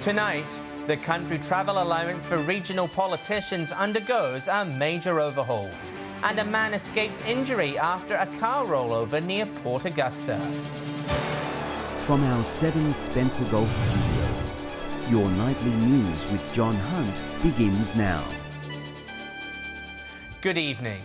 Tonight, the country travel allowance for regional politicians undergoes a major overhaul, and a man escapes injury after a car rollover near Port Augusta. From our 7 Spencer Golf Studios, your nightly news with John Hunt begins now. Good evening.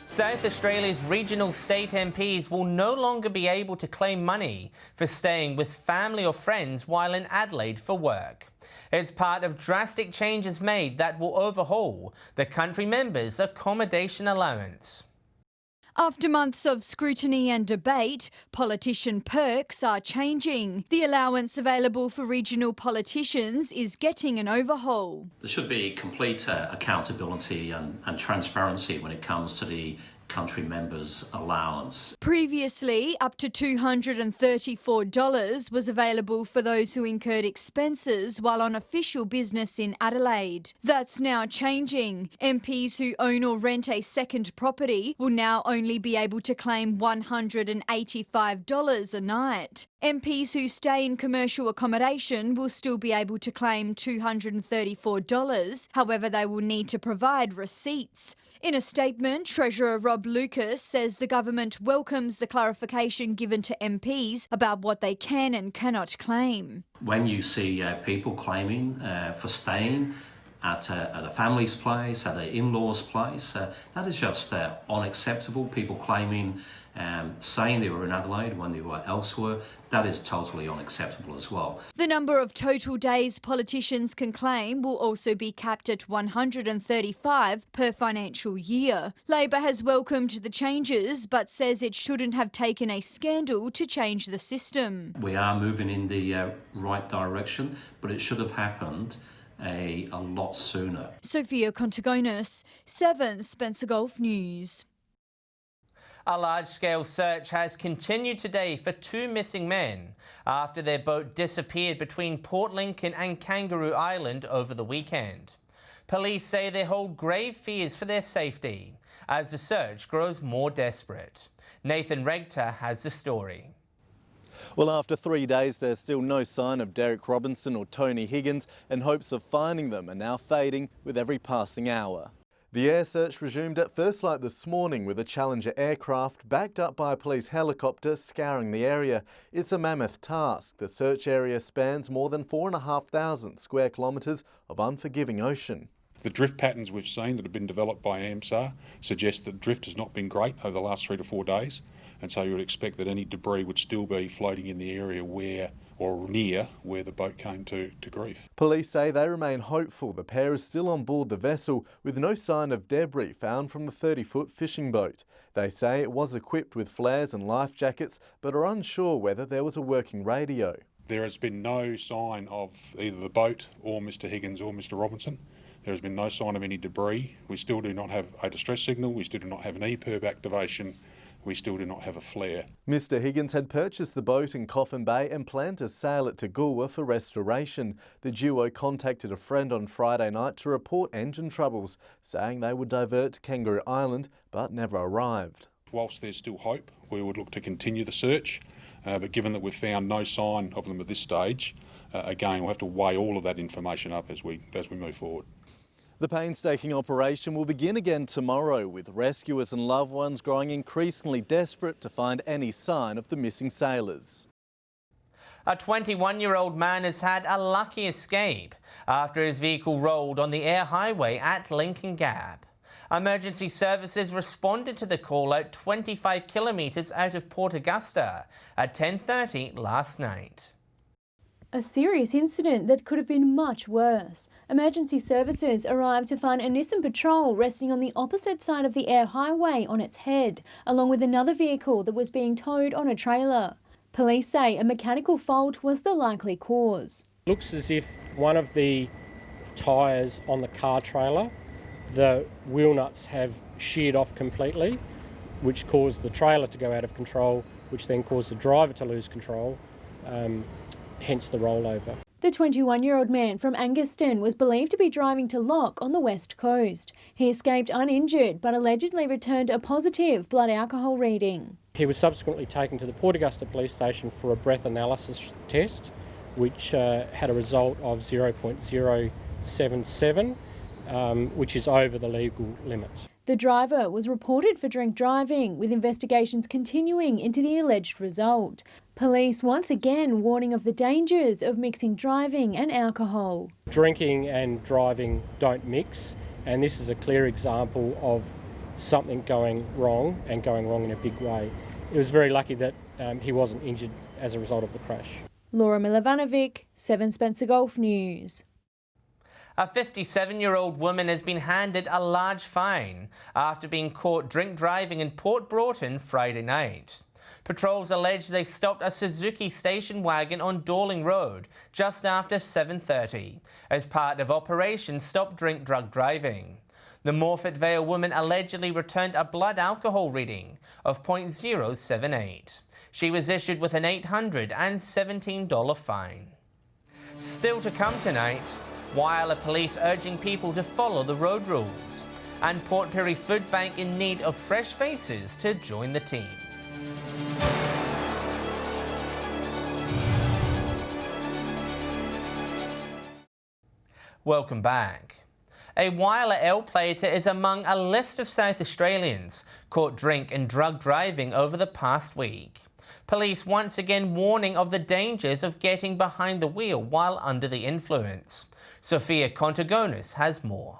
South Australia's regional state MPs will no longer be able to claim money for staying with family or friends while in Adelaide for work. It's part of drastic changes made that will overhaul the country members' accommodation allowance. After months of scrutiny and debate, politician perks are changing. The allowance available for regional politicians is getting an overhaul. There should be complete accountability and transparency when it comes to the country members' allowance. Previously, up to $234 was available for those who incurred expenses while on official business in Adelaide. That's now changing. MPs who own or rent a second property will now only be able to claim $185 a night. MPs who stay in commercial accommodation will still be able to claim $234. However, they will need to provide receipts. In a statement, Treasurer Rob Lucas says the government welcomes the clarification given to MPs about what they can and cannot claim. When you see people claiming for staying at a family's place, at an in-law's place, that is just unacceptable. People claiming, saying they were in Adelaide when they were elsewhere, that is totally unacceptable as well. The number of total days politicians can claim will also be capped at 135 per financial year. Labor has welcomed the changes but says it shouldn't have taken a scandal to change the system. We are moving in the right direction, but it should have happened a lot sooner. Sophia Contagonis, 7 Spencer Golf News. A large-scale search has continued today for 2 missing men after their boat disappeared between Port Lincoln and Kangaroo Island over the weekend. Police say they hold grave fears for their safety as the search grows more desperate. Nathan Regter has the story. Well, after 3 days, there's still no sign of Derek Robinson or Tony Higgins, and hopes of finding them are now fading with every passing hour. The air search resumed at first light this morning with a Challenger aircraft backed up by a police helicopter scouring the area. It's a mammoth task. The search area spans more than 4,500 square kilometres of unforgiving ocean. The drift patterns we've seen that have been developed by AMSAR suggest that drift has not been great over the last 3 to 4 days, and so you would expect that any debris would still be floating in the area where or near where the boat came to grief. Police say they remain hopeful the pair is still on board the vessel with no sign of debris found from the 30-foot fishing boat. They say it was equipped with flares and life jackets but are unsure whether there was a working radio. There has been no sign of either the boat or Mr Higgins or Mr Robinson. There has been no sign of any debris. We still do not have a distress signal. We still do not have an EPIRB activation. We still do not have a flare. Mr Higgins had purchased the boat in Coffin Bay and planned to sail it to Goolwa for restoration. The duo contacted a friend on Friday night to report engine troubles, saying they would divert to Kangaroo Island but never arrived. Whilst there's still hope, we would look to continue the search, but given that we've found no sign of them at this stage, again we'll have to weigh all of that information up as we move forward. The painstaking operation will begin again tomorrow, with rescuers and loved ones growing increasingly desperate to find any sign of the missing sailors. A 21-year-old man has had a lucky escape after his vehicle rolled on the air highway at Lincoln Gap. Emergency services responded to the call out 25 kilometres out of Port Augusta at 10:30 last night. A serious incident that could have been much worse. Emergency services arrived to find a Nissan Patrol resting on the opposite side of the air highway on its head, along with another vehicle that was being towed on a trailer. Police say a mechanical fault was the likely cause. Looks as if one of the tyres on the car trailer, the wheel nuts have sheared off completely, which caused the trailer to go out of control, which then caused the driver to lose control. Hence the rollover. The 21-year-old man from Anguston was believed to be driving to Lock on the west coast. He escaped uninjured but allegedly returned a positive blood alcohol reading. He was subsequently taken to the Port Augusta police station for a breath analysis test, which had a result of 0.077, which is over the legal limit. The driver was reported for drink driving, with investigations continuing into the alleged result. Police once again warning of the dangers of mixing driving and alcohol. Drinking and driving don't mix, and this is a clear example of something going wrong, and going wrong in a big way. It was very lucky that he wasn't injured as a result of the crash. Laura Milovanovic, 7 Spencer Gulf News. A 57-year-old woman has been handed a large fine after being caught drink driving in Port Broughton Friday night. Patrols allege they stopped a Suzuki station wagon on Dorling Road just after 7:30 as part of Operation Stop Drink Drug Driving. The Morfett Vale woman allegedly returned a blood alcohol reading of 0.078. She was issued with an $817 fine. Still to come tonight, Whyalla Police urging people to follow the road rules, and Port Pirie Food Bank in need of fresh faces to join the team. Welcome back. A Whyalla L plater is among a list of South Australians caught drink and drug driving over the past week. Police once again warning of the dangers of getting behind the wheel while under the influence. Sophia Contagonis has more.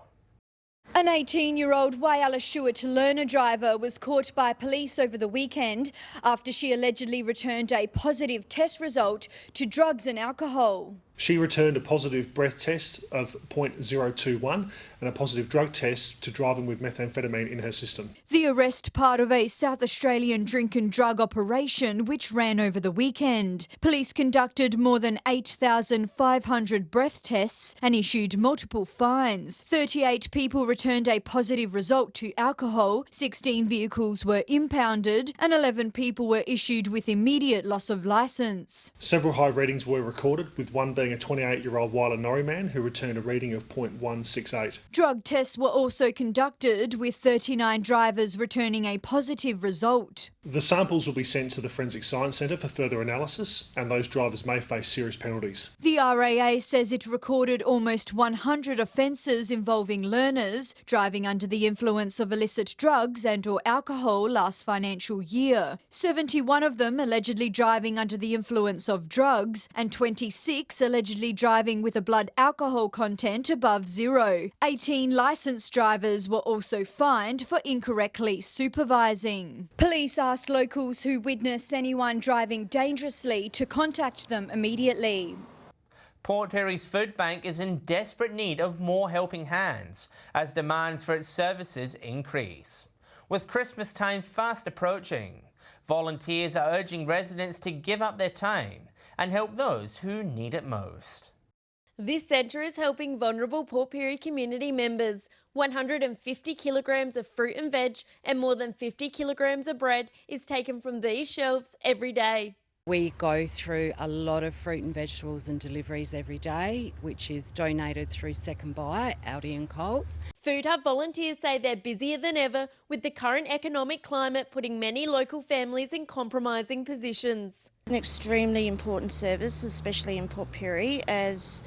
An 18-year-old Whyalla Stewart learner driver was caught by police over the weekend after she allegedly returned a positive test result to drugs and alcohol. She returned a positive breath test of 0.021 and a positive drug test to driving with methamphetamine in her system. The arrest part of a South Australian drink and drug operation which ran over the weekend. Police conducted more than 8,500 breath tests and issued multiple fines. 38 people returned a positive result to alcohol, 16 vehicles were impounded and 11 people were issued with immediate loss of licence. Several high readings were recorded, with one being a 28-year-old Whyalla Norrie man who returned a reading of 0.168. Drug tests were also conducted, with 39 drivers returning a positive result. The samples will be sent to the Forensic Science Centre for further analysis, and those drivers may face serious penalties. The RAA says it recorded almost 100 offences involving learners driving under the influence of illicit drugs and or alcohol last financial year. 71 of them allegedly driving under the influence of drugs, and 26 allegedly driving with a blood alcohol content above 0. 18 licensed drivers were also fined for incorrectly supervising. Police asked locals who witness anyone driving dangerously to contact them immediately. Port Pirie's Food Bank is in desperate need of more helping hands as demands for its services increase. With Christmas time fast approaching, volunteers are urging residents to give up their time and help those who need it most. This centre is helping vulnerable Port Pirie community members. 150 kilograms of fruit and veg and more than 50 kilograms of bread is taken from these shelves every day. We go through a lot of fruit and vegetables and deliveries every day, which is donated through Second Bite, Aldi and Coles. Food Hub volunteers say they're busier than ever, with the current economic climate putting many local families in compromising positions. It's an extremely important service, especially in Port Pirie, as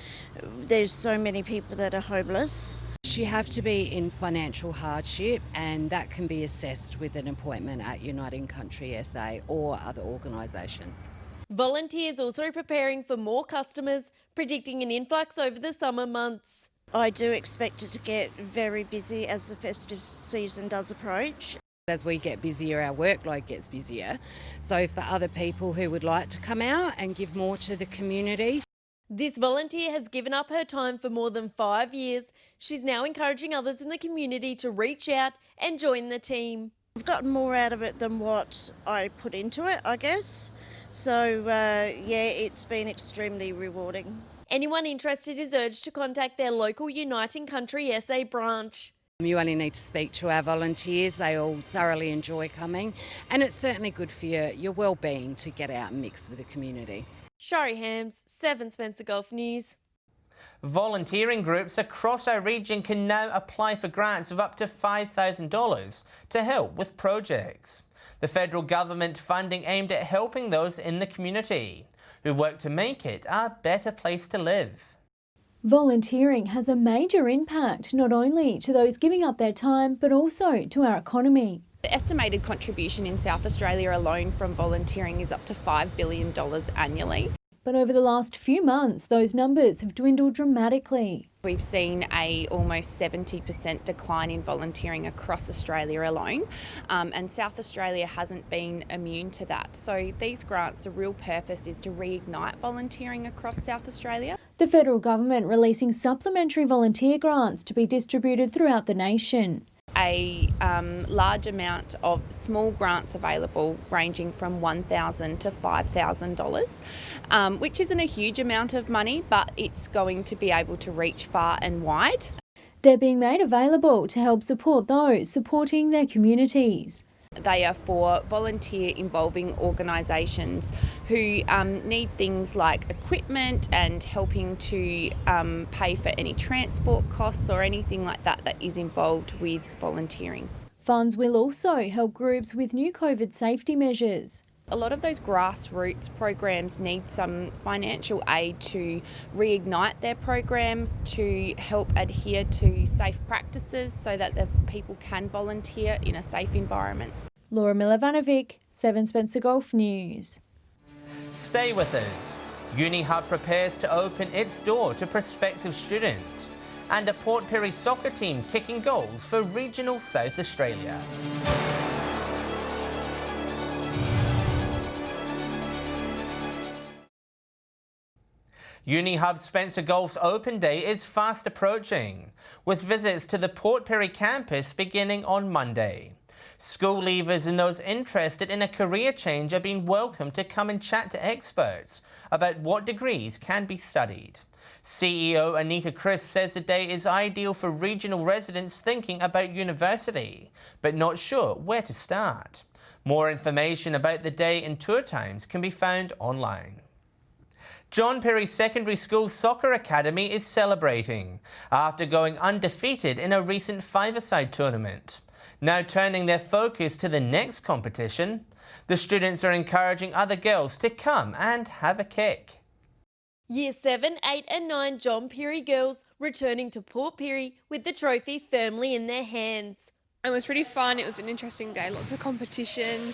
there's so many people that are homeless. You have to be in financial hardship, and that can be assessed with an appointment at Uniting Country SA or other organisations. Volunteers also preparing for more customers, predicting an influx over the summer months. I do expect it to get very busy as the festive season does approach. As we get busier, our workload gets busier. So for other people who would like to come out and give more to the community. This volunteer has given up her time for more than 5 years. She's now encouraging others in the community to reach out and join the team. I've gotten more out of it than what I put into it, I guess. So, it's been extremely rewarding. Anyone interested is urged to contact their local Uniting Country SA branch. You only need to speak to our volunteers. They all thoroughly enjoy coming, and it's certainly good for your well-being to get out and mix with the community. Shari Hams, 7 Spencer Gulf News. Volunteering groups across our region can now apply for grants of up to $5,000 to help with projects. The federal government funding aimed at helping those in the community who work to make it a better place to live. Volunteering has a major impact not only to those giving up their time but also to our economy. The estimated contribution in South Australia alone from volunteering is up to $5 billion annually. But over the last few months, those numbers have dwindled dramatically. We've seen a almost 70% decline in volunteering across Australia alone, and South Australia hasn't been immune to that. So these grants, the real purpose is to reignite volunteering across South Australia. The federal government releasing supplementary volunteer grants to be distributed throughout the nation. A large amount of small grants available ranging from $1,000 to $5,000, which isn't a huge amount of money, but it's going to be able to reach far and wide. They're being made available to help support those supporting their communities. They are for volunteer involving organisations who need things like equipment and helping to pay for any transport costs or anything like that that is involved with volunteering. Funds will also help groups with new COVID safety measures. A lot of those grassroots programs need some financial aid to reignite their program, to help adhere to safe practices so that the people can volunteer in a safe environment. Laura Milovanovic, 7 Spencer Golf News. Stay with us. UniHub prepares to open its door to prospective students. And a Port Pirie soccer team kicking goals for regional South Australia. UniHub Spencer Golf's Open Day is fast approaching, with visits to the Port Pirie campus beginning on Monday. School leavers and those interested in a career change are being welcomed to come and chat to experts about what degrees can be studied. CEO Anita Chris says the day is ideal for regional residents thinking about university, but not sure where to start. More information about the day and tour times can be found online. John Perry Secondary School Soccer Academy is celebrating after going undefeated in a recent five-a-side tournament. Now turning their focus to the next competition, the students are encouraging other girls to come and have a kick. Year 7, 8 and 9 John Perry girls returning to Port Pirie with the trophy firmly in their hands. It was really fun, it was an interesting day, lots of competition.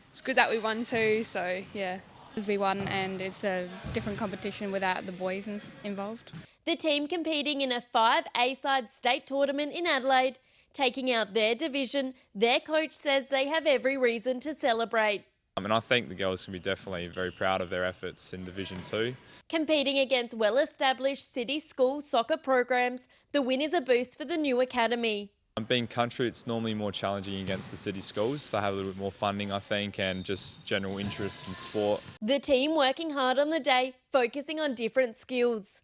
It's good that we won too, so yeah. We won and it's a different competition without the boys involved. The team competing in a 5A-side state tournament in Adelaide, taking out their division, their coach says they have every reason to celebrate. And I think the girls can be definitely very proud of their efforts in Division 2. Competing against well-established city school soccer programs, the win is a boost for the new academy. Being country, it's normally more challenging against the city schools. They have a little bit more funding, I think, and just general interest in sport. The team working hard on the day, focusing on different skills.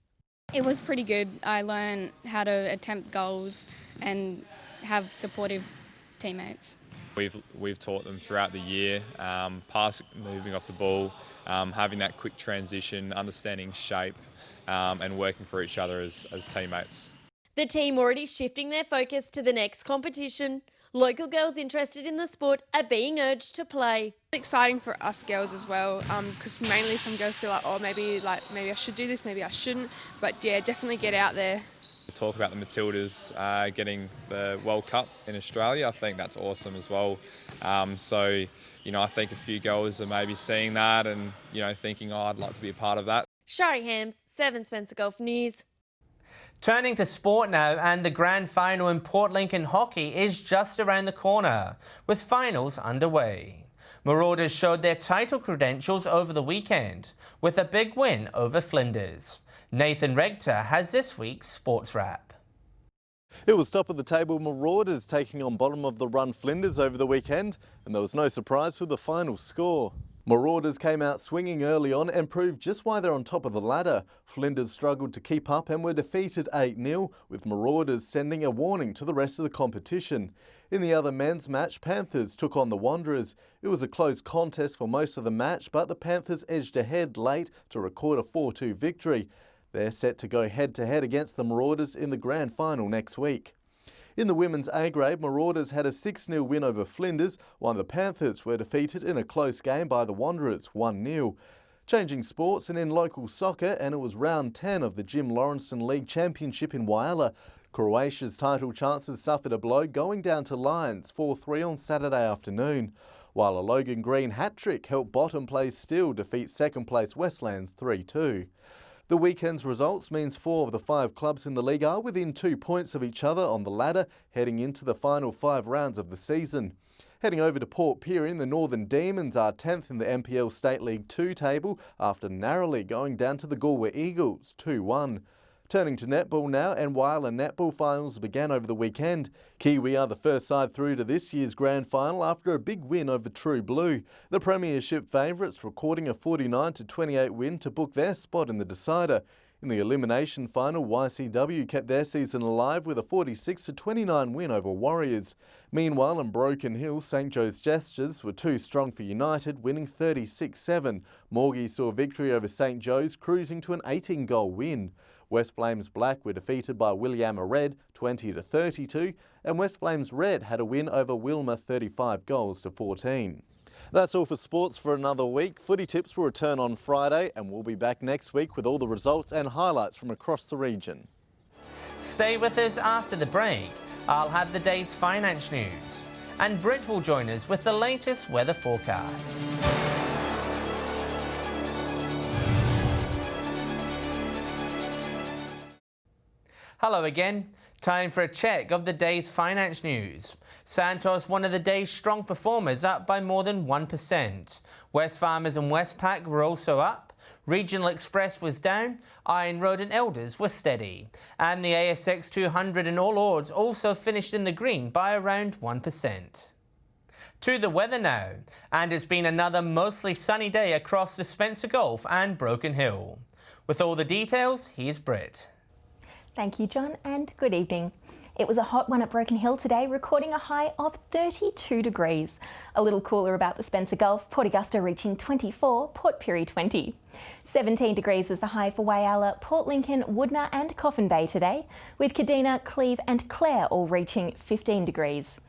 It was pretty good. I learned how to attempt goals and have supportive teammates. We've taught them throughout the year, moving off the ball, having that quick transition, understanding shape, and working for each other as teammates. The team already shifting their focus to the next competition. Local girls interested in the sport are being urged to play. It's exciting for us girls as well, because mainly some girls feel like, maybe I should do this, maybe I shouldn't. But yeah, definitely get out there. Talk about the Matildas getting the World Cup in Australia. I think that's awesome as well. So, I think a few girls are maybe seeing that and, thinking, I'd like to be a part of that. Shari Hams, 7 Spencer Golf News. Turning to sport now, and the grand final in Port Lincoln hockey is just around the corner, with finals underway. Marauders showed their title credentials over the weekend, with a big win over Flinders. Nathan Regter has this week's sports wrap. It was top of the table Marauders taking on bottom of the run Flinders over the weekend, and there was no surprise with the final score. Marauders came out swinging early on and proved just why they're on top of the ladder. Flinders struggled to keep up and were defeated 8-0, with Marauders sending a warning to the rest of the competition. In the other men's match, Panthers took on the Wanderers. It was a close contest for most of the match, but the Panthers edged ahead late to record a 4-2 victory. They're set to go head-to-head against the Marauders in the grand final next week. In the women's A-grade, Marauders had a 6-0 win over Flinders, while the Panthers were defeated in a close game by the Wanderers 1-0. Changing sports and in local soccer, and it was round 10 of the Jim Lawrenson League Championship in Whyalla. Croatia's title chances suffered a blow going down to Lions 4-3 on Saturday afternoon, while a Logan Green hat-trick helped bottom place Still defeat second place Westlands 3-2. The weekend's results means 4 of the 5 clubs in the league are within 2 points of each other on the ladder heading into the final 5 rounds of the season. Heading over to Port Pirie, the Northern Demons are 10th in the NPL State League 2 table after narrowly going down to the Galway Eagles 2-1. Turning to netball now, and Whyalla netball finals began over the weekend. Kiwi are the first side through to this year's grand final after a big win over True Blue. The premiership favourites recording a 49-28 win to book their spot in the decider. In the elimination final, YCW kept their season alive with a 46-29 win over Warriors. Meanwhile, in Broken Hill, St Joe's Gestures were too strong for United, winning 36-7. Morgie saw victory over St Joe's, cruising to an 18-goal win. West Flames Black were defeated by Williama Red 20-32, and West Flames Red had a win over Wilma 35-14. That's all for sports for another week. Footy Tips will return on Friday, and we'll be back next week with all the results and highlights from across the region. Stay with us after the break. I'll have the day's finance news, and Britt will join us with the latest weather forecast. Hello again. Time for a check of the day's finance news. Santos, one of the day's strong performers, up by more than 1%. Wesfarmers and Westpac were also up. Regional Express was down. Iron Road and Elders were steady. And the ASX 200 in all odds also finished in the green by around 1%. To the weather now, and it's been another mostly sunny day across the Spencer Gulf and Broken Hill. With all the details, here's Britt. Thank you, John, and good evening. It was a hot one at Broken Hill today, recording a high of 32 degrees. A little cooler about the Spencer Gulf, Port Augusta reaching 24, Port Pirie 20. 17 degrees was the high for Whyalla, Port Lincoln, Woodna and Coffin Bay today, with Kadina, Cleve and Clare all reaching 15 degrees.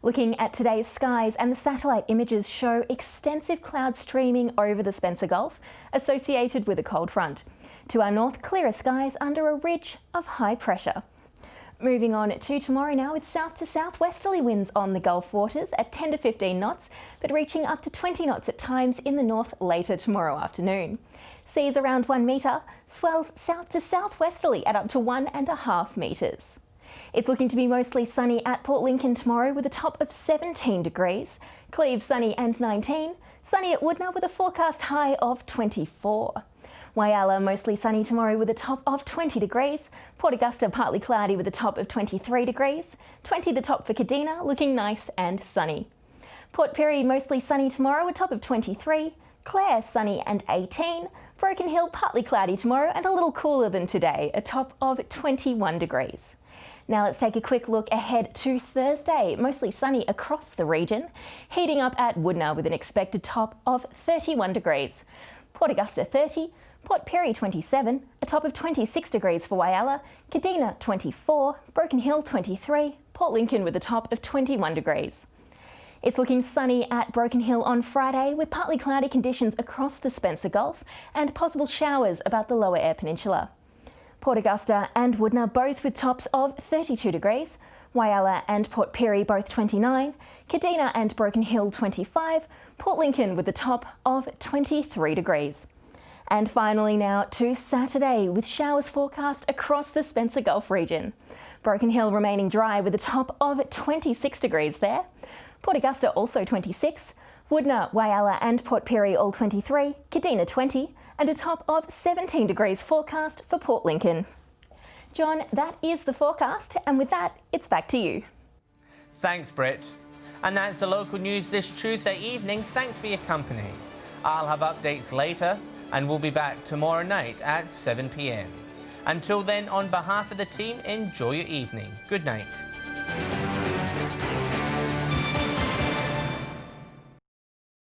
Looking at today's skies, and the satellite images show extensive clouds streaming over the Spencer Gulf, associated with a cold front. To our north, clearer skies under a ridge of high pressure. Moving on to tomorrow now, with south to southwesterly winds on the Gulf waters at 10 to 15 knots, but reaching up to 20 knots at times in the north later tomorrow afternoon. Seas around 1 metre, swells south to southwesterly at up to 1.5 metres. It's looking to be mostly sunny at Port Lincoln tomorrow with a top of 17 degrees. Cleve sunny and 19. Sunny at Woodna with a forecast high of 24. Whyalla mostly sunny tomorrow with a top of 20 degrees. Port Augusta partly cloudy with a top of 23 degrees. 20 the top for Kadina, looking nice and sunny. Port Pirie mostly sunny tomorrow, a top of 23. Clare sunny and 18. Broken Hill partly cloudy tomorrow and a little cooler than today, a top of 21 degrees. Now let's take a quick look ahead to Thursday, mostly sunny across the region, heating up at Woodna with an expected top of 31 degrees. Port Augusta 30, Port Pirie 27, a top of 26 degrees for Whyalla, Kadina 24, Broken Hill 23, Port Lincoln with a top of 21 degrees. It's looking sunny at Broken Hill on Friday with partly cloudy conditions across the Spencer Gulf and possible showers about the Lower Eyre Peninsula. Port Augusta and Woodna both with tops of 32 degrees, Whyalla and Port Pirie both 29, Kadina and Broken Hill 25, Port Lincoln with a top of 23 degrees. And finally now to Saturday with showers forecast across the Spencer Gulf region. Broken Hill remaining dry with a top of 26 degrees there. Port Augusta also 26, Woodna, Whyalla and Port Pirie all 23, Kadina 20 and a top of 17 degrees forecast for Port Lincoln. John, that is the forecast, and with that, it's back to you. Thanks, Britt. And that's the local news this Tuesday evening. Thanks for your company. I'll have updates later, and we'll be back tomorrow night at 7 p.m. Until then, on behalf of the team, enjoy your evening. Good night.